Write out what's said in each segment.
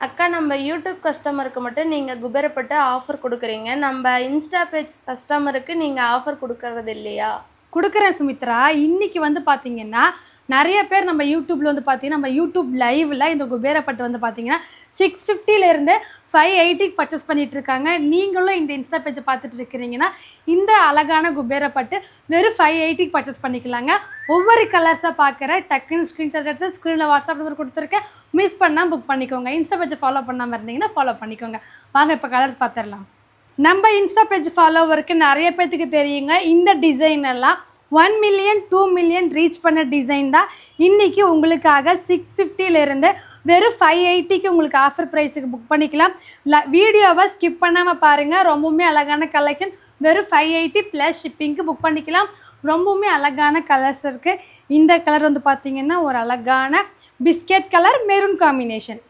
அக்கா நம்ம யூடியூப் கஸ்டமருக்கு மட்டும் நீங்கள் குபேரப்பட்டு ஆஃபர் கொடுக்குறீங்க. நம்ம இன்ஸ்டா பேஜ் கஸ்டமருக்கு நீங்கள் ஆஃபர் கொடுக்கறது இல்லையா? கொடுக்குறேன் சுமித்ரா. இன்னைக்கு வந்து பார்த்தீங்கன்னா நிறைய பேர் நம்ம யூடியூப்ல வந்து பார்த்தீங்கன்னா நம்ம யூடியூப் லைவ்ல இந்த குபேரப்பட்டு வந்து பார்த்தீங்கன்னா 650லேருந்து 580 பர்ச்சேஸ் பண்ணிட்டு இருக்காங்க. நீங்களும் இந்த இன்ஸ்டா பேஜை பார்த்துட்டு இருக்கிறீங்கன்னா இந்த அழகான குபேரப்பட்டு வெறும் 580 பர்ச்சேஸ் பண்ணிக்கலாங்க. ஒவ்வொரு கலர்ஸாக பார்க்குற டக்குன்னு ஸ்க்ரீன்ஷாட் எடுத்து ஸ்க்ரீனில் வாட்ஸ்அப் நம்பர் கொடுத்துருக்கேன். மிஸ் பண்ணால் புக் பண்ணிக்கோங்க. இன்ஸ்டா பேஜை ஃபாலோ பண்ணாமல் இருந்தீங்கன்னா ஃபாலோ பண்ணிக்கோங்க. வாங்க இப்போ கலர்ஸ் பார்த்துடலாம். நம்ம இன்ஸ்டா பேஜ் ஃபாலோவருக்கு நிறைய பேர்த்துக்கு தெரியுங்க. இந்த டிசைன் எல்லாம் 1 மில்லியன் 2 மில்லியன் ரீச் பண்ண டிசைன் தான். இன்றைக்கி உங்களுக்காக 650லேருந்து வெறும் 580க்கு உங்களுக்கு ஆஃபர் ப்ரைஸுக்கு புக் பண்ணிக்கலாம். வீடியோவை ஸ்கிப் பண்ணாமல் பாருங்கள். ரொம்பவுமே அழகான கலெக்ஷன். வெறும் 580 ப்ளஸ் ஷிப்பிங்க்கு புக் பண்ணிக்கலாம். ரொம்பவுமே அழகான கலர்ஸ் இருக்குது. இந்த கலர் வந்து பார்த்திங்கன்னா ஒரு அழகான biscuit colour maroon combination,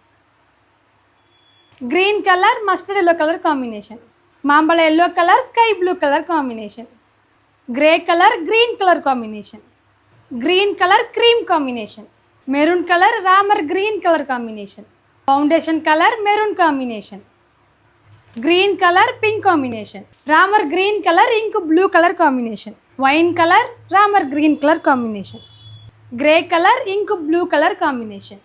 green colour mustard yellow colour combination, மாம்பழ yellow colour sky blue colour combination, grey color green color combination, green color cream combination, maroon color ramar green color combination, foundation color maroon combination, green color pink combination, ramar green color ink blue color combination, wine color ramar green color combination, grey color ink blue color combination.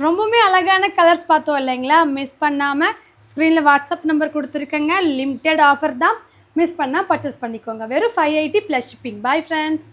ரொம்பவே அழகான colours பார்த்தோம் இல்லைங்களா? Miss பண்ணாமல் ஸ்க்ரீனில் WhatsApp number கொடுத்துருக்கேங்க. Limited offer தான். Miss பண்ணால் purchase பண்ணிக்கோங்க. வெறும் 580 ப்ளஸ் ஷிப்பிங். Bye friends.